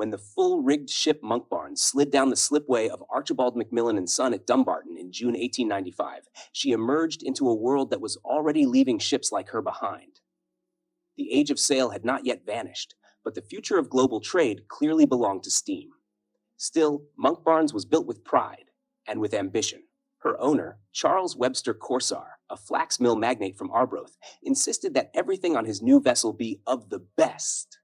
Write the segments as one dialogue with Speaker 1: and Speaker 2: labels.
Speaker 1: when the full-rigged ship Monkbarns slid down the slipway of Archibald Macmillan and Son at Dumbarton in June 1895, she emerged into a world that was already leaving ships like her behind. The age of sail had not yet vanished, but the future of global trade clearly belonged to steam. Still, Monkbarns was built with pride and with ambition. Her owner, Charles Webster Corsar, a flax mill magnate from Arbroath, insisted that everything on his new vessel be of the best.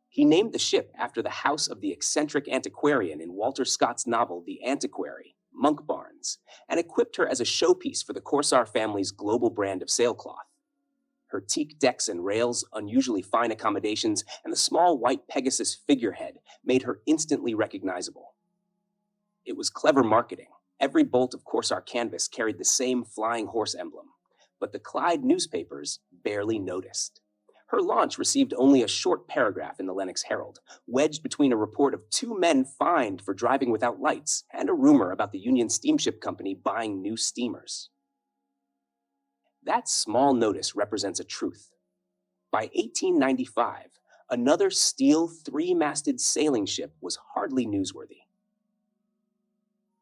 Speaker 1: He named the ship after the house of the eccentric antiquarian in Walter Scott's novel The Antiquary, Monkbarns, and equipped her as a showpiece for the Corsar family's global brand of sailcloth. Her teak decks and rails, unusually fine accommodations, and the small white Pegasus figurehead made her instantly recognizable. It was clever marketing. Every bolt of Corsar canvas carried the same flying horse emblem, but the Clyde newspapers barely noticed. Her launch received only a short paragraph in the Lenox Herald, wedged between a report of 2 men fined for driving without lights and a rumor about the Union Steamship Company buying new steamers. That small notice represents a truth. By 1895, another steel 3-masted sailing ship was hardly newsworthy.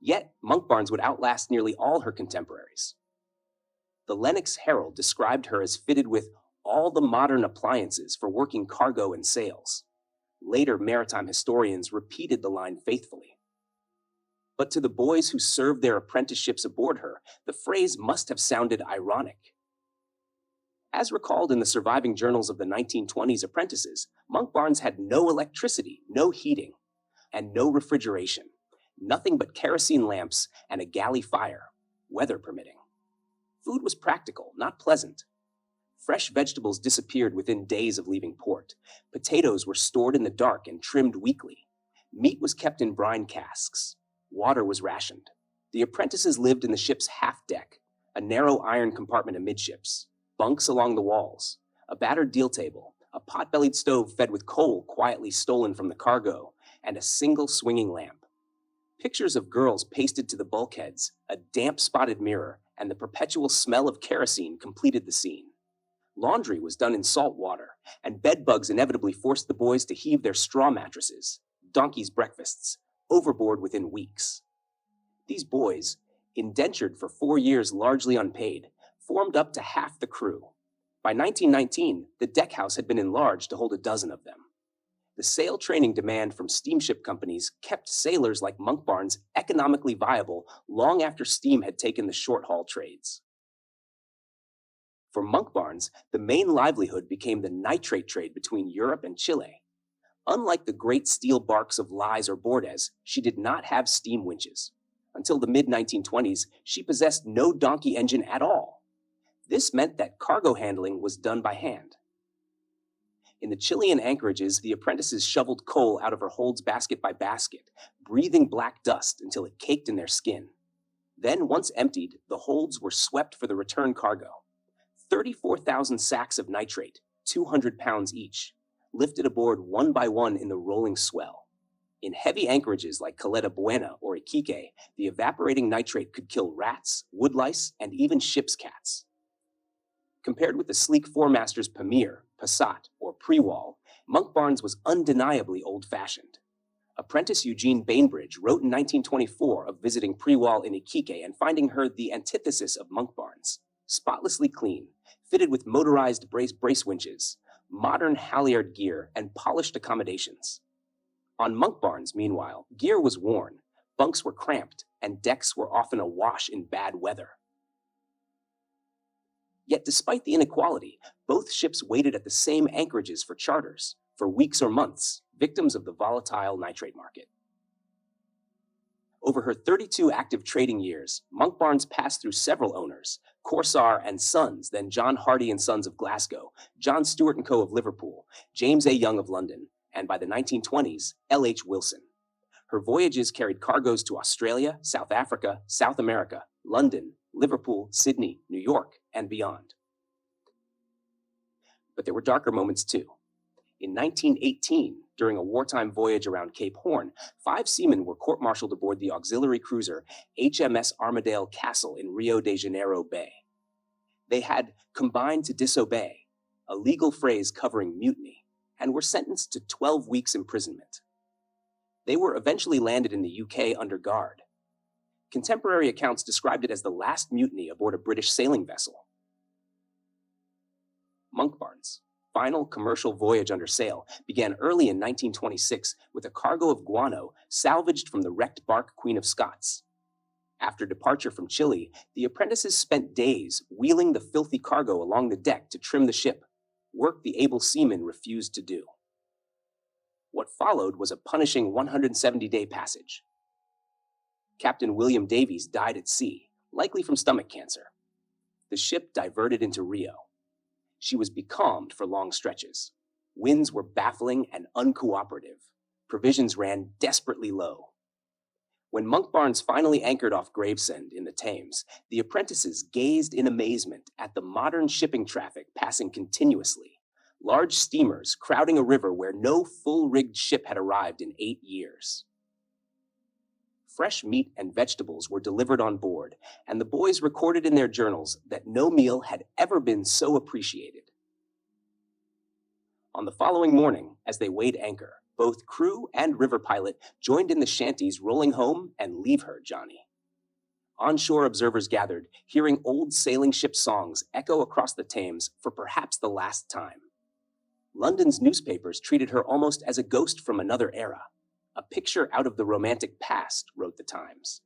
Speaker 1: Yet, Monkbarns would outlast nearly all her contemporaries. The Lenox Herald described her as fitted with all the modern appliances for working cargo and sails. Later maritime historians repeated the line faithfully. But to the boys who served their apprenticeships aboard her, the phrase must have sounded ironic. As recalled in the surviving journals of the 1920s apprentices, Monkbarns had no electricity, no heating, and no refrigeration. Nothing but kerosene lamps and a galley fire, weather permitting. Food was practical, not pleasant. Fresh vegetables disappeared within days of leaving port. Potatoes were stored in the dark and trimmed weekly. Meat was kept in brine casks. Water was rationed. The apprentices lived in the ship's half-deck, a narrow iron compartment amidships, bunks along the walls, a battered deal table, a pot-bellied stove fed with coal quietly stolen from the cargo, and a single swinging lamp. Pictures of girls pasted to the bulkheads, a damp-spotted mirror, and the perpetual smell of kerosene completed the scene. Laundry was done in salt water, and bed bugs inevitably forced the boys to heave their straw mattresses, donkeys' breakfasts, overboard within weeks. These boys, indentured for 4 years largely unpaid, formed up to half the crew. By 1919, the deckhouse had been enlarged to hold a dozen of them. The sail training demand from steamship companies kept sailors like Monkbarns economically viable long after steam had taken the short-haul trades. For Monkbarns, the main livelihood became the nitrate trade between Europe and Chile. Unlike the great steel barks of Lies or Bordes, she did not have steam winches. Until the mid-1920s, she possessed no donkey engine at all. This meant that cargo handling was done by hand. In the Chilean anchorages, the apprentices shoveled coal out of her holds basket by basket, breathing black dust until it caked in their skin. Then, once emptied, the holds were swept for the return cargo. 34,000 sacks of nitrate, 200 pounds each, lifted aboard one by one in the rolling swell. In heavy anchorages like Caleta Buena or Iquique, the evaporating nitrate could kill rats, woodlice, and even ship's cats. Compared with the sleek four-masters Pamir, Passat, or Prewall, Monkbarns was undeniably old-fashioned. Apprentice Eugene Bainbridge wrote in 1924 of visiting Prewall in Iquique and finding her the antithesis of Monkbarns, spotlessly clean, fitted with motorized brace winches, modern halyard gear, and polished accommodations. On Monkbarns, meanwhile, gear was worn, bunks were cramped, and decks were often awash in bad weather. Yet despite the inequality, both ships waited at the same anchorages for charters, for weeks or months, victims of the volatile nitrate market. Over her 32 active trading years, Monkbarns passed through several owners, Corsar and Sons, then John Hardy and Sons of Glasgow, John Stewart & Co. of Liverpool, James A. Young of London, and by the 1920s, L.H. Wilson. Her voyages carried cargoes to Australia, South Africa, South America, London, Liverpool, Sydney, New York, and beyond. But there were darker moments too. In 1918, during a wartime voyage around Cape Horn, 5 seamen were court-martialed aboard the auxiliary cruiser HMS Armadale Castle in Rio de Janeiro Bay. They had combined to disobey, a legal phrase covering mutiny, and were sentenced to 12 weeks imprisonment. They were eventually landed in the UK under guard. Contemporary accounts described it as the last mutiny aboard a British sailing vessel. Monkbarns' final commercial voyage under sail began early in 1926 with a cargo of guano salvaged from the wrecked bark Queen of Scots. After departure from Chile, the apprentices spent days wheeling the filthy cargo along the deck to trim the ship, work the able seamen refused to do. What followed was a punishing 170-day passage. Captain William Davies died at sea, likely from stomach cancer. The ship diverted into Rio. She was becalmed for long stretches. Winds were baffling and uncooperative. Provisions ran desperately low. When Monkbarns finally anchored off Gravesend in the Thames, the apprentices gazed in amazement at the modern shipping traffic passing continuously, large steamers crowding a river where no full-rigged ship had arrived in 8 years. Fresh meat and vegetables were delivered on board, and the boys recorded in their journals that no meal had ever been so appreciated. On the following morning, as they weighed anchor, both crew and river pilot joined in the shanties rolling home and Leave Her, Johnny. Onshore observers gathered, hearing old sailing ship songs echo across the Thames for perhaps the last time. London's newspapers treated her almost as a ghost from another era, a picture out of the romantic past, wrote the Times.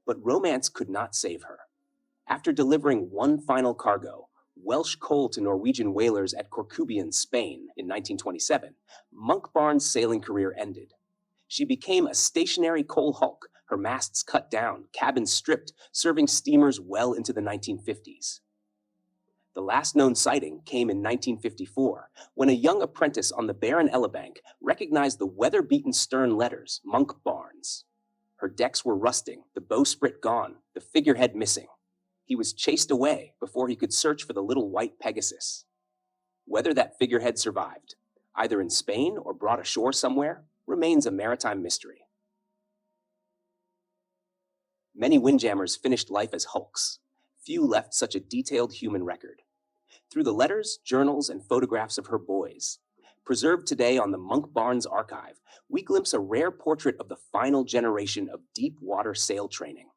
Speaker 1: But romance could not save her. After delivering one final cargo, Welsh coal to Norwegian whalers at Corcubion, Spain, in 1927, Monkbarns' sailing career ended. She became a stationary coal hulk, her masts cut down, cabins stripped, serving steamers well into the 1950s. The last known sighting came in 1954, when a young apprentice on the barren Ellebank recognized the weather-beaten stern letters, Monkbarns. Her decks were rusting, the bowsprit gone, the figurehead missing. He was chased away before he could search for the little white Pegasus. Whether that figurehead survived, either in Spain or brought ashore somewhere, remains a maritime mystery. Many windjammers finished life as hulks. Few left such a detailed human record. Through the letters, journals, and photographs of her boys, preserved today on the Monkbarns archive, we glimpse a rare portrait of the final generation of deep-water sail training.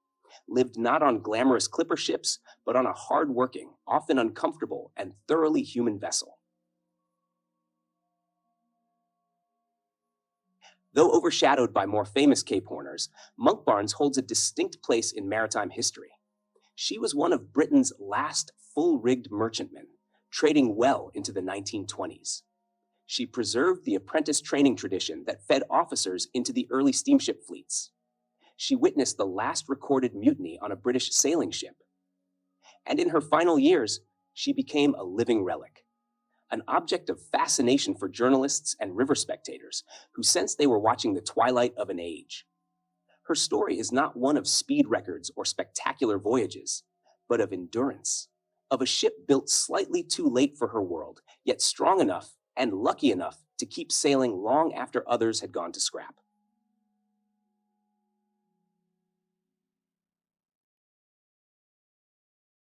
Speaker 1: Lived not on glamorous clipper ships, but on a hard-working, often uncomfortable, and thoroughly human vessel. Though overshadowed by more famous Cape Horners, Monkbarns holds a distinct place in maritime history. She was one of Britain's last full-rigged merchantmen, trading well into the 1920s. She preserved the apprentice training tradition that fed officers into the early steamship fleets. She witnessed the last recorded mutiny on a British sailing ship. And in her final years, she became a living relic, an object of fascination for journalists and river spectators who sensed they were watching the twilight of an age. Her story is not one of speed records or spectacular voyages, but of endurance, of a ship built slightly too late for her world, yet strong enough and lucky enough to keep sailing long after others had gone to scrap.